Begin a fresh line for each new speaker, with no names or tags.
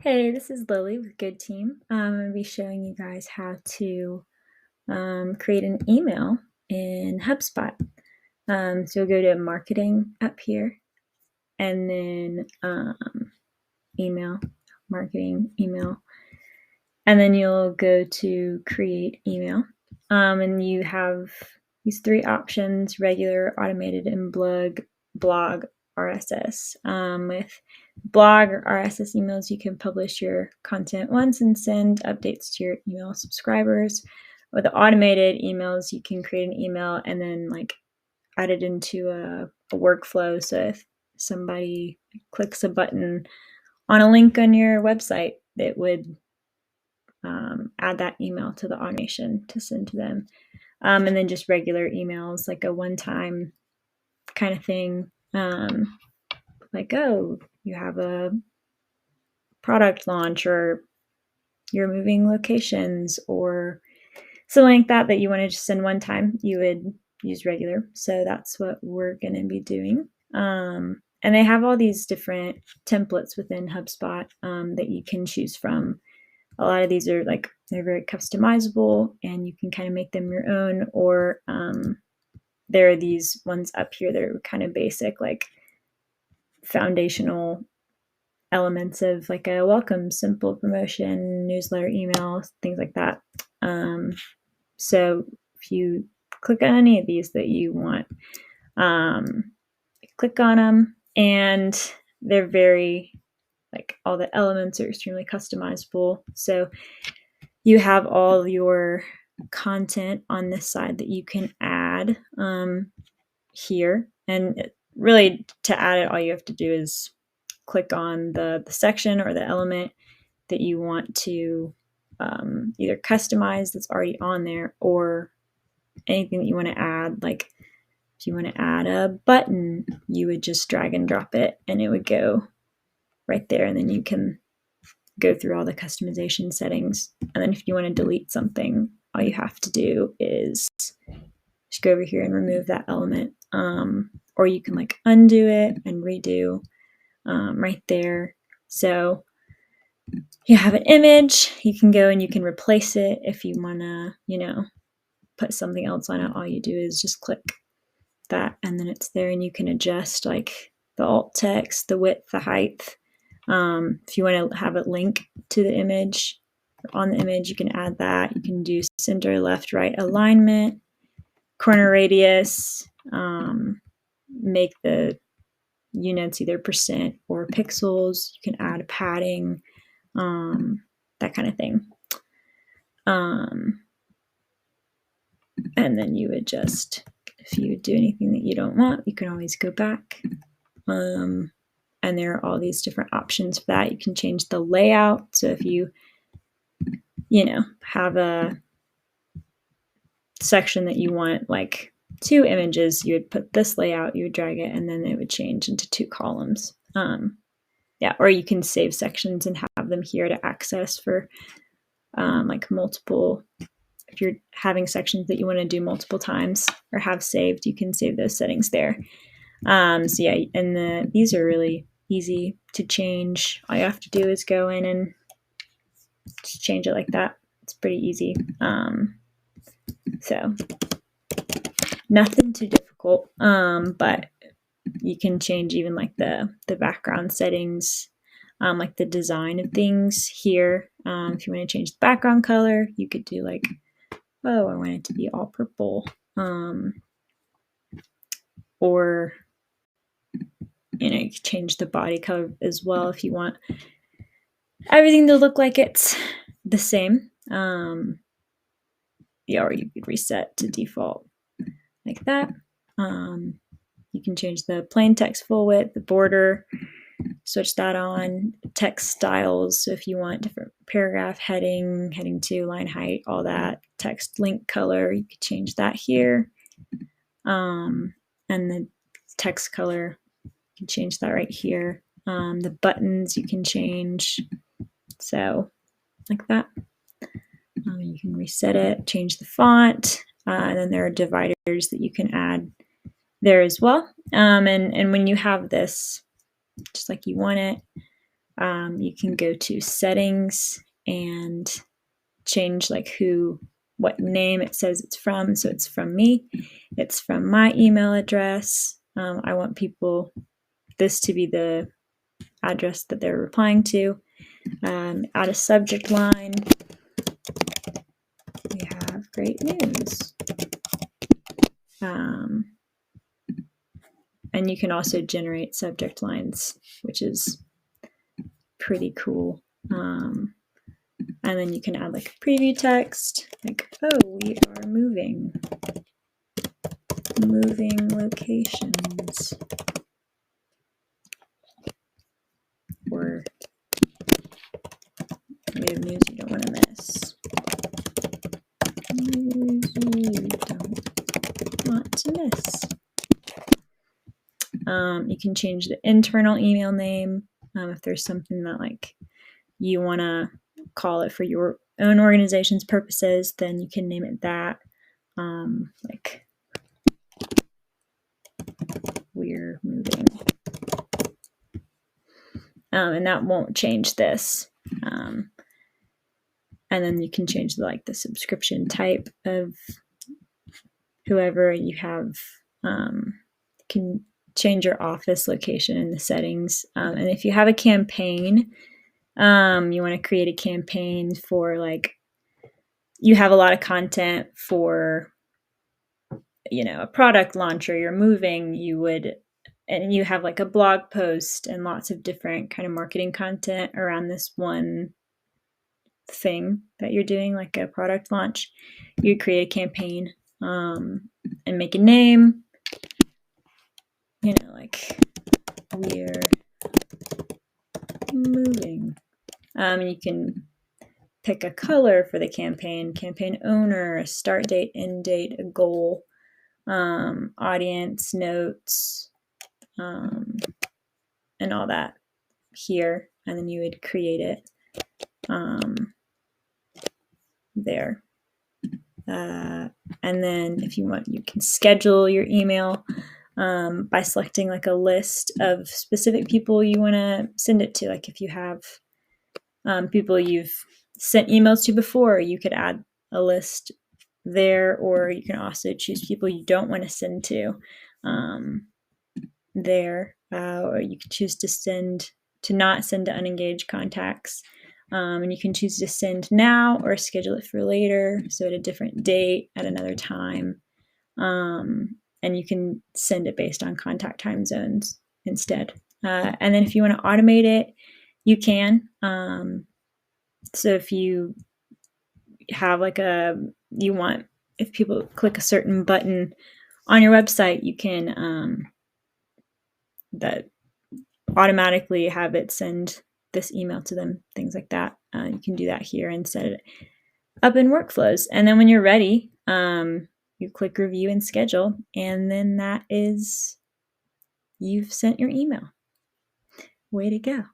Hey, this is Lily with Good Team. I'm going to be showing you guys how to create an email in HubSpot. So you'll go to marketing up here and then email, marketing, email, and then you'll go to create email. And you have these three options: regular, automated, and blog RSS. With blog or RSS emails, you can publish your content once and send updates to your email subscribers. With the automated emails, you can create an email and then add it into a workflow. So if somebody clicks a button on a link on your website, it would add that email to the automation to send to them. And then just regular emails, like a one-time kind of thing. Like, oh, you have a product launch, or you're moving locations, or something like that you want to just send one time, you would use regular. So that's what we're going to be doing. And they have all these different templates within HubSpot that you can choose from. A lot of these are they're very customizable and you can kind of make them your own, or there are these ones up here that are kind of basic, like foundational elements of like a welcome, simple promotion, newsletter, email, things like that. So if you click on any of these that you want, click on them, and they're very, all the elements are extremely customizable. So you have all your content on this side that you can add here. And really, to add it, all you have to do is click on the section or the element that you want to either customize that's already on there, or anything that you want to add. Like if you want to add a button, you would just drag and drop it and it would go right there, and then you can go through all the customization settings. And then if you want to delete something, all you have to do is just go over here and remove that element, or you can undo it and redo right there. So you have an image, you can go and you can replace it if you want to, put something else on it. All you do is just click that and then it's there, and you can adjust the alt text, the width, the height. If you want to have it link to the image, on the image, you can add that. You can do center, left, right alignment, corner radius, make the units either percent or pixels. You can add padding, that kind of thing. And then you would just, if you do anything that you don't want, you can always go back. And there are all these different options for that. You can change the layout. So if you have a section that you want two images, you would put this layout, you would drag it, and then it would change into two columns. Or you can save sections and have them here to access for multiple. If you're having sections that you want to do multiple times or have saved, you can save those settings there. And these are really easy to change. All you have to do is go in and just change it like that. It's pretty easy. So nothing too difficult, but you can change even the background settings, like the design of things here. If you want to change the background color, you could do I want it to be all purple, or you can change the body color as well if you want everything to look like it's the same. Or you could reset to default like that. You can change the plain text full width, the border, switch that on, text styles. So if you want different paragraph heading, heading 2, line height, all that, text link color, you could change that here. And the text color, you can change that right here. The buttons you can change. So like that. You can reset it, change the font, and then there are dividers that you can add there as well. And when you have this just like you want it, You can go to settings and change like what name it says it's from. So it's from me. It's from my email address. I want this to be the address that they're replying to. Add a subject line. We have great news. And you can also generate subject lines, which is pretty cool. And then you can add like a preview text, like, oh, we are moving locations. Or we have news you don't want to miss. News you don't want to miss. You can change the internal email name if there's something that like you want to call it for your own organization's purposes, then you can name it that. Like we're moving. And that won't change this. And then you can change the subscription type of whoever you have. Can change your office location in the settings. And if you have a campaign, you want to create a campaign for like, you have a lot of content for, a product launch, or you're moving, and you have like a blog post and lots of different kind of marketing content around this one thing that you're doing, like a product launch. You create a campaign and make a name, like we're moving. You can pick a color for the campaign owner, a start date, end date, a goal, audience, notes, and all that here. And then you would create it there. And then if you want, you can schedule your email by selecting like a list of specific people you want to send it to. Like if you have people you've sent emails to before, you could add a list there, or you can also choose people you don't want to send to there, or you could choose to not send to unengaged contacts. And you can choose to send now or schedule it for later, so at a different date at another time. And you can send it based on contact time zones instead. And then if you want to automate it, you can. So if you have if people click a certain button on your website, you can that automatically have it send this email to them, things like that. You can do that here and set it up in workflows. And then when you're ready, you click review and schedule, and then you've sent your email. Way to go.